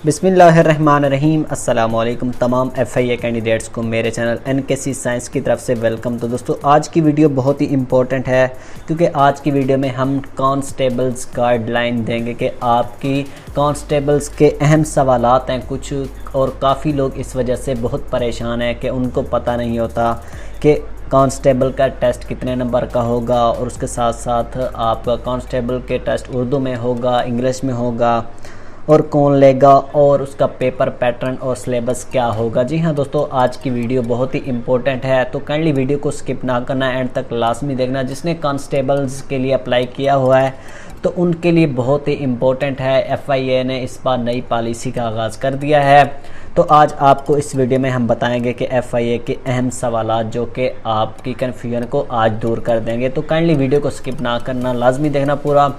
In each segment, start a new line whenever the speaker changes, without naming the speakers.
बिस्मिल्लाहिर्रहमानिर्रहीम। अस्सलाम वालेकुम तमाम FIA कैंडिडेट्स को मेरे चैनल NKC साइंस की तरफ से वेलकम। तो दोस्तों आज की वीडियो बहुत ही इम्पोर्टेंट है क्योंकि आज की वीडियो में हम कांस्टेबल्स गाइडलाइन देंगे कि आपकी कांस्टेबल्स के अहम सवालात हैं कुछ, और काफ़ी लोग इस वजह से बहुत परेशान हैं कि उनको पता नहीं होता कि कांस्टेबल का टेस्ट कितने नंबर का होगा, और उसके साथ साथ आपका कांस्टेबल के टेस्ट उर्दू में होगा, इंग्लिश में होगा, और कौन लेगा, और उसका पेपर पैटर्न और सिलेबस क्या होगा। जी हाँ दोस्तों, आज की वीडियो बहुत ही इम्पोर्टेंट है, तो काइंडली वीडियो को स्किप ना करना, एंड तक लाजमी देखना। जिसने कांस्टेबल्स के लिए अप्लाई किया हुआ है तो उनके लिए बहुत ही इम्पोर्टेंट है। FIA ने इस बार नई पॉलिसी का आगाज़ कर दिया है, तो आज आपको इस वीडियो में हम बताएंगे कि FIA के अहम सवालात जो कि आपकी कन्फ्यूजन को आज दूर कर देंगे। तो काइंडली वीडियो को स्किप ना करना, लाजमी देखना पूरा।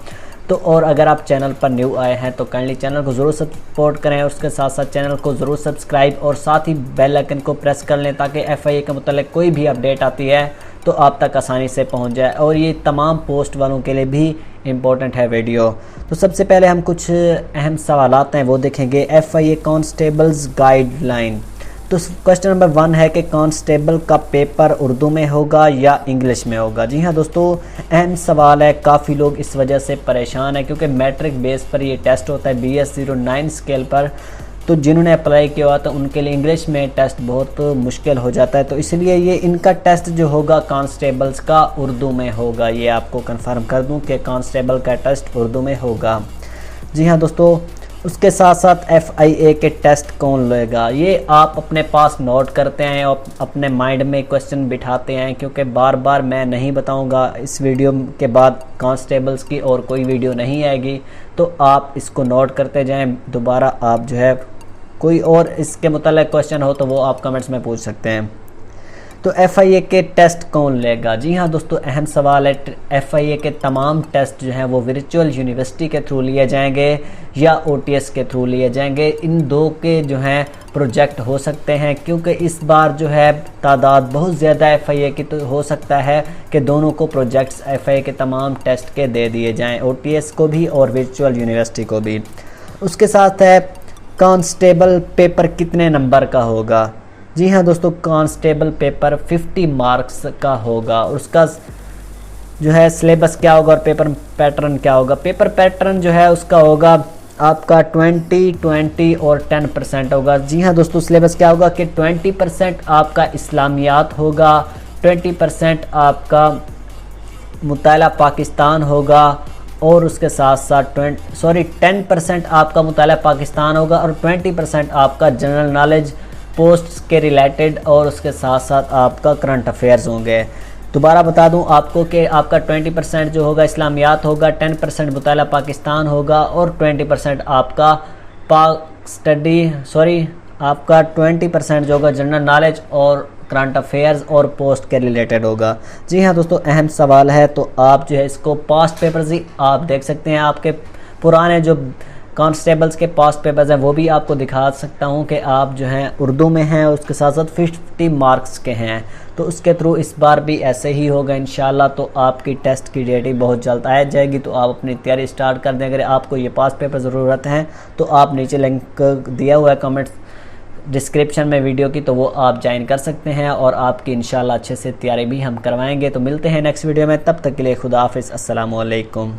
तो और अगर आप चैनल पर न्यू आए हैं तो काइंडली चैनल को ज़रूर सपोर्ट करें, और उसके साथ साथ चैनल को ज़रूर सब्सक्राइब और साथ ही बेल आइकन को प्रेस कर लें ताकि FIA के मतलब कोई भी अपडेट आती है तो आप तक आसानी से पहुंच जाए, और ये तमाम पोस्ट वालों के लिए भी इम्पोर्टेंट है वीडियो। तो सबसे पहले हम कुछ अहम सवालात हैं वो देखेंगे। FIA constables guideline. तो क्वेश्चन नंबर 1 है कि कांस्टेबल का पेपर उर्दू में होगा या इंग्लिश में होगा। जी हाँ दोस्तों, अहम सवाल है, काफ़ी लोग इस वजह से परेशान हैं क्योंकि मैट्रिक बेस पर ये टेस्ट होता है BS09 स्केल पर। तो जिन्होंने अप्लाई किया हुआ तो उनके लिए इंग्लिश में टेस्ट बहुत मुश्किल हो जाता है, तो इसलिए ये इनका टेस्ट जो होगा कांस्टेबल्स का उर्दू में होगा। ये आपको कंफर्म कर दूं कि कांस्टेबल का टेस्ट उर्दू में होगा। जी हाँ दोस्तों, उसके साथ साथ FIA के टेस्ट कौन लेगा, ये आप अपने पास नोट करते हैं और अपने माइंड में क्वेश्चन बिठाते हैं, क्योंकि बार बार मैं नहीं बताऊंगा। इस वीडियो के बाद कांस्टेबल्स की और कोई वीडियो नहीं आएगी, तो आप इसको नोट करते जाएं। दोबारा आप जो है कोई और इसके मुताल्लिक़ क्वेश्चन हो तो वो आप कमेंट्स में पूछ सकते हैं। तो FIA के टेस्ट कौन लेगा। जी हाँ दोस्तों, अहम सवाल है। FIA के तमाम टेस्ट जो हैं वो वर्चुअल यूनिवर्सिटी के थ्रू लिए जाएंगे या OTS के थ्रू लिए जाएंगे। इन दो के जो हैं प्रोजेक्ट हो सकते हैं, क्योंकि इस बार जो है तादाद बहुत ज़्यादा FIA की, तो हो सकता है कि दोनों को प्रोजेक्ट्स FIA के तमाम टेस्ट के दे दिए जाएँ, OTS को भी और वर्चुअल यूनिवर्सिटी को भी। उसके साथ है कांस्टेबल पेपर कितने नंबर का होगा। जी हाँ दोस्तों, कांस्टेबल पेपर 50 मार्क्स का होगा, और उसका जो है सिलेबस क्या होगा और पेपर पैटर्न क्या होगा। पेपर पैटर्न जो है उसका होगा आपका 20, 20 और 10% होगा। जी हाँ दोस्तों, सिलेबस क्या होगा कि 20% आपका इस्लामियात होगा, 20% आपका मुताला पाकिस्तान होगा, और उसके साथ साथ 10% आपका मुताला पाकिस्तान होगा, और 20% आपका जनरल नॉलेज पोस्ट्स के रिलेटेड, और उसके साथ साथ आपका करंट अफेयर्स होंगे। दोबारा बता दूं आपको कि आपका 20% जो होगा इस्लामियात होगा, 10% मुताला पाकिस्तान होगा, और 20% आपका आपका 20% जो होगा जनरल नॉलेज और करंट अफेयर्स और पोस्ट के रिलेटेड होगा। जी हाँ दोस्तों, अहम सवाल है, तो आप जो है इसको पास्ट पेपर्स ही आप देख सकते हैं। आपके पुराने जो कांस्टेबल्स के पास्ट पेपर्स हैं वो भी आपको दिखा सकता हूं कि आप जो हैं उर्दू में हैं, और उसके साथ साथ 50 मार्क्स के हैं। तो उसके थ्रू इस बार भी ऐसे ही होगा इंशाल्लाह। तो आपकी टेस्ट की डेट ही बहुत जल्द आ जाएगी, तो आप अपनी तैयारी स्टार्ट कर दें। अगर आपको ये पास्ट पेपर ज़रूरत है तो आप नीचे लिंक दिया हुआ है कमेंट्स डिस्क्रिप्शन में वीडियो की, तो वो आप ज्वाइन कर सकते हैं, और आपकी इंशाल्लाह अच्छे से तैयारी भी हम करवाएंगे। तो मिलते हैं नेक्स्ट वीडियो में, तब तक के लिए खुदा हाफिज़, अस्सलामु अलैकुम।